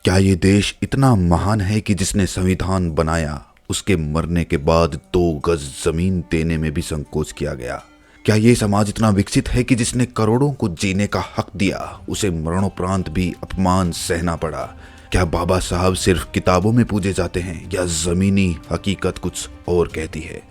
क्या ये देश इतना महान है कि जिसने संविधान बनाया उसके मरने के बाद 2 गज जमीन देने में भी संकोच किया गया? क्या ये समाज इतना विकसित है कि जिसने करोड़ों को जीने का हक दिया उसे मरणोपरांत भी अपमान सहना पड़ा? क्या बाबा साहब सिर्फ किताबों में पूजे जाते हैं या जमीनी हकीकत कुछ और कहती है?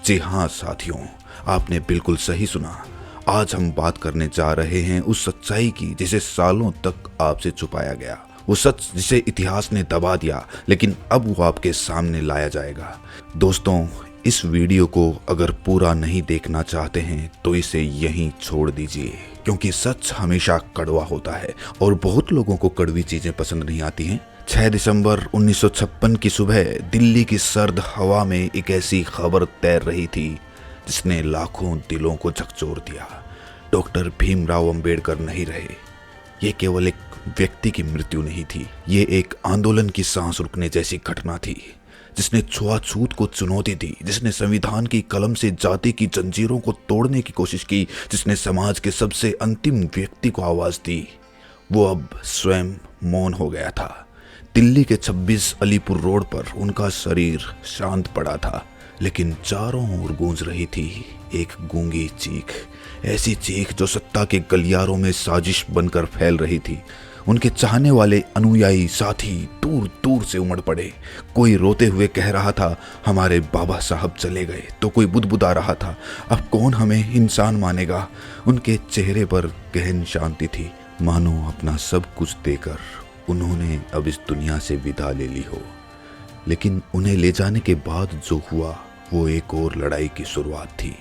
जी हाँ साथियों, आपने बिल्कुल सही सुना। आज हम बात करने जा रहे हैं उस सच्चाई की जिसे सालों तक आपसे छुपाया गया, वो सच जिसे इतिहास ने दबा दिया लेकिन अब वो आपके सामने लाया जाएगा। दोस्तों, इस वीडियो को अगर पूरा नहीं देखना चाहते हैं तो इसे यहीं छोड़ दीजिए, क्योंकि सच हमेशा कड़वा होता है और बहुत लोगों को कड़वी चीजें पसंद नहीं आती हैं। 6 दिसंबर 1956 की सुबह दिल्ली की सर्द हवा में एक ऐसी खबर तैर रही थी जिसने लाखों दिलों को झकझोर दिया। डॉक्टर भीमराव अंबेडकर नहीं रहे। ये केवल एक व्यक्ति की मृत्यु नहीं थी, ये एक आंदोलन की सांस रुकने जैसी घटना थी जिसने छुआछूत को चुनौती दी, जिसने संविधान की कलम से जाति की जंजीरों को तोड़ने की कोशिश की, जिसने समाज के सबसे अंतिम व्यक्ति को आवाज दी। वो अब स्वयं मौन हो गया था। दिल्ली के 26 अलीपुर रोड पर उनका शरीर शांत पड़ा था, लेकिन चारों ओर गूंज रही थी एक गूंगी चीख, ऐसी चीख जो सत्ता के गलियारों में साजिश बनकर फैल रही थी। उनके चाहने वाले अनुयायी साथी दूर दूर से उमड़ पड़े। कोई रोते हुए कह रहा था हमारे बाबा साहब चले गए, तो कोई बुदबुदा रहा था अब कौन हमें इंसान मानेगा। उनके चेहरे पर गहन शांति थी, मानो अपना सब कुछ देकर उन्होंने अब इस दुनिया से विदा ले ली हो। लेकिन उन्हें ले जाने के बाद जो हुआ वो एक और लड़ाई की शुरुआत थी,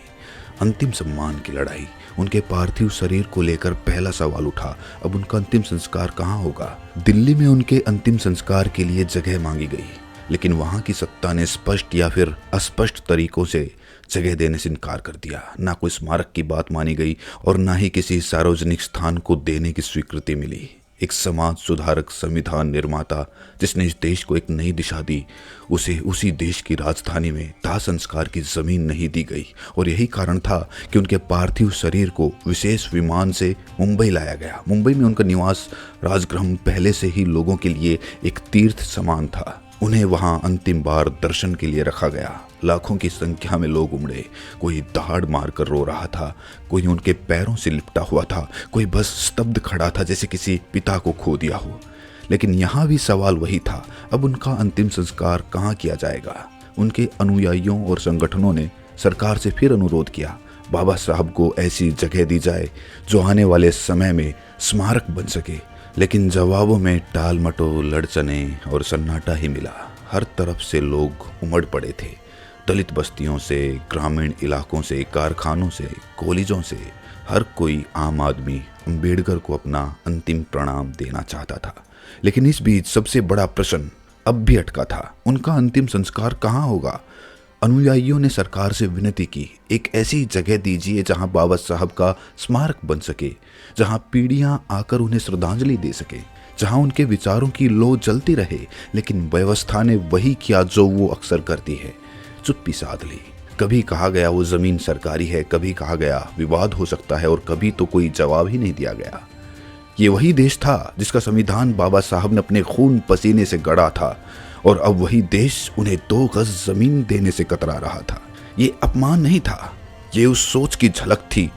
अंतिम सम्मान की लड़ाई। उनके पार्थिव शरीर को लेकर पहला सवाल उठा, अब उनका अंतिम संस्कार कहाँ होगा? दिल्ली में उनके अंतिम संस्कार के लिए जगह मांगी गई, लेकिन वहां की सत्ता ने स्पष्ट या फिर अस्पष्ट तरीकों से जगह देने से इनकार कर दिया। ना कोई स्मारक की बात मानी गई और ना ही किसी सार्वजनिक स्थान को देने की स्वीकृति मिली। एक समाज सुधारक, संविधान निर्माता जिसने इस देश को एक नई दिशा दी, उसे उसी देश की राजधानी में दाह संस्कार की जमीन नहीं दी गई। और यही कारण था कि उनके पार्थिव शरीर को विशेष विमान से मुंबई लाया गया। मुंबई में उनका निवास राजगृह पहले से ही लोगों के लिए एक तीर्थ समान था। उन्हें वहां अंतिम बार दर्शन के लिए रखा गया। लाखों की संख्या में लोग उमड़े। कोई दहाड़ मारकर रो रहा था, कोई उनके पैरों से लिपटा हुआ था, कोई बस स्तब्ध खड़ा था जैसे किसी पिता को खो दिया हो। लेकिन यहाँ भी सवाल वही था, अब उनका अंतिम संस्कार कहाँ किया जाएगा? उनके अनुयायियों और संगठनों ने सरकार से फिर अनुरोध किया, बाबा साहब को ऐसी जगह दी जाए जो आने वाले समय में स्मारक बन सके। लेकिन जवाबों में टाल मटोल, लड़चने और सन्नाटा ही मिला। हर तरफ से लोग उमड़ पड़े थे, दलित बस्तियों से, ग्रामीण इलाकों से, कारखानों से, कॉलेजों से। हर कोई आम आदमी अंबेडकर को अपना अंतिम प्रणाम देना चाहता था। लेकिन इस बीच सबसे बड़ा प्रश्न अब भी अटका था, उनका अंतिम संस्कार कहाँ होगा? अनुयायियों ने सरकार से विनती की, एक ऐसी जगह दीजिए जहां बाबा साहब का स्मारक बन सके, जहां पीढ़ियां आकर उन्हें श्रद्धांजलि दे सके, जहां उनके विचारों की लौ जलती रहे। लेकिन व्यवस्था ने वही किया जो वो अक्सर करती है, चुप्पी साध ली। कभी कहा गया वो जमीन सरकारी है, कभी कहा गया विवाद हो सकता है और कभी तो कोई जवाब ही नहीं दिया गया। ये वही देश था जिसका संविधान बाबा साहब ने अपने खून पसीने से गढ़ा था, और अब वही देश उन्हें 2 गज जमीन देने से कतरा रहा था। ये अपमान नहीं था, ये उस सोच की झलक थी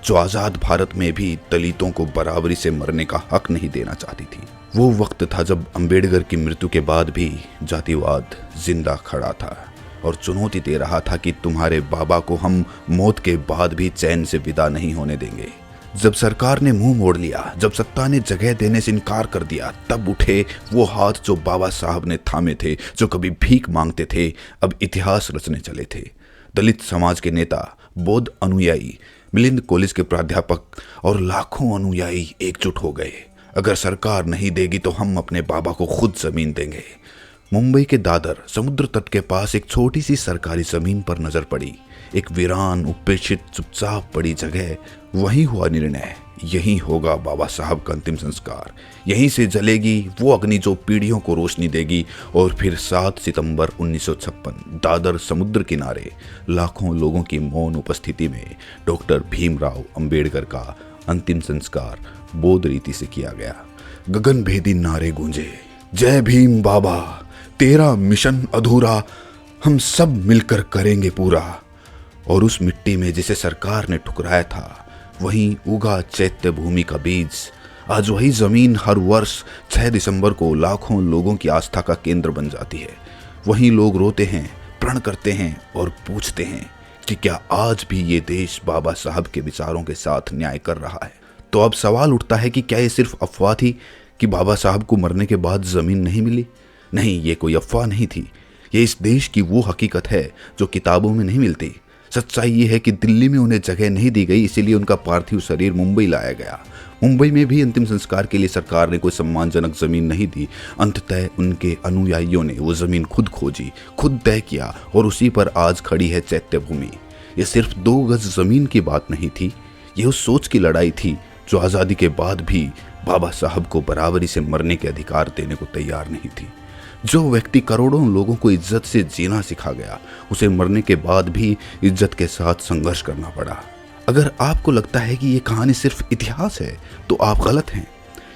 जो आजाद भारत में भी दलितों को बराबरी से मरने का हक नहीं देना चाहती थी। वो वक्त था जब अंबेडकर की मृत्यु के बाद भी जातिवाद जिंदा खड़ा था और चुनौती दे रहा था कि तुम्हारे बाबा को हम मौत के बाद भी चैन से विदा नहीं होने देंगे। जब सरकार ने मुंह मोड़ लिया, जब सत्ता ने जगह देने से इनकार कर दिया, तब उठे वो हाथ जो बाबा साहब ने थामे थे, जो कभी भीख मांगते थे, अब इतिहास रचने चले थे। दलित समाज के नेता, बौद्ध अनुयायी, मिलिंद कॉलेज के प्राध्यापक और लाखों अनुयायी एकजुट हो गए। अगर सरकार नहीं देगी तो हम अपने बाबा को खुद जमीन देंगे। मुंबई के दादर समुद्र तट के पास एक छोटी सी सरकारी जमीन पर नजर पड़ी, एक वीरान, उपेक्षित, चुपचाप पड़ी जगह। वहीं हुआ निर्णय, यहीं होगा बाबा साहब का अंतिम संस्कार, यहीं से जलेगी वो अग्नि जो पीढ़ियों को रोशनी देगी। और फिर 7 सितंबर 1956 दादर समुद्र किनारे लाखों लोगों की मौन उपस्थिति में डॉक्टर भीमराव अंबेडकर का अंतिम संस्कार बौद्ध रीति से किया गया। गगनभेदी नारे गूंजे, जय भीम बाबा, तेरा मिशन अधूरा हम सब मिलकर करेंगे पूरा। और उस मिट्टी में जिसे सरकार ने ठुकराया था, वहीं उगा चैत्य भूमि का बीज। आज वही जमीन हर वर्ष 6 दिसंबर को लाखों लोगों की आस्था का केंद्र बन जाती है। वहीं लोग रोते हैं, प्रण करते हैं और पूछते हैं कि क्या आज भी ये देश बाबा साहब के विचारों के साथ न्याय कर रहा है। तो अब सवाल उठता है कि क्या ये सिर्फ अफवाह थी कि बाबा साहब को मरने के बाद जमीन नहीं मिली? नहीं, ये कोई अफवाह नहीं थी। ये इस देश की वो हकीकत है जो किताबों में नहीं मिलती। सच्चाई ये है कि दिल्ली में उन्हें जगह नहीं दी गई, इसीलिए उनका पार्थिव शरीर मुंबई लाया गया। मुंबई में भी अंतिम संस्कार के लिए सरकार ने कोई सम्मानजनक जमीन नहीं दी। अंततः उनके अनुयायियों ने वो जमीन खुद खोजी, खुद तय किया और उसी पर आज खड़ी है चैत्य भूमि। ये सिर्फ 2 गज जमीन की बात नहीं थी, ये उस सोच की लड़ाई थी जो आज़ादी के बाद भी बाबा साहब को बराबरी से मरने के अधिकार देने को तैयार नहीं थी। जो व्यक्ति करोड़ों लोगों को इज्जत से जीना सिखा गया, उसे मरने के बाद भी इज्जत के साथ संघर्ष करना पड़ा। अगर आपको लगता है कि ये कहानी सिर्फ इतिहास है, तो आप गलत हैं।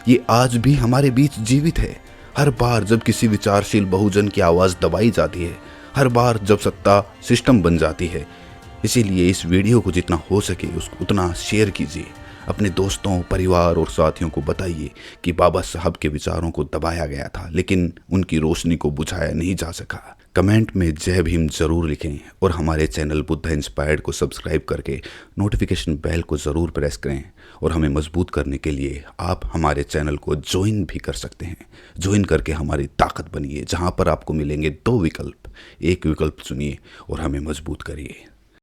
ये आज भी हमारे बीच जीवित है। हर बार जब किसी विचारशील बहुजन की आवाज़ दबाई जाती है, हर बार जब सत्ता सिस्टम बन जाती है। इसीलिए इस वीडियो को जितना हो सके उतना शेयर कीजिए। अपने दोस्तों, परिवार और साथियों को बताइए कि बाबा साहब के विचारों को दबाया गया था, लेकिन उनकी रोशनी को बुझाया नहीं जा सका। कमेंट में जय भीम जरूर लिखें और हमारे चैनल बुद्धा इंस्पायर्ड को सब्सक्राइब करके नोटिफिकेशन बेल को ज़रूर प्रेस करें। और हमें मजबूत करने के लिए आप हमारे चैनल को ज्वाइन भी कर सकते हैं। ज्वाइन करके हमारी ताकत बनिए, जहां पर आपको मिलेंगे 2 विकल्प। एक विकल्प चुनिए और हमें मजबूत करिए।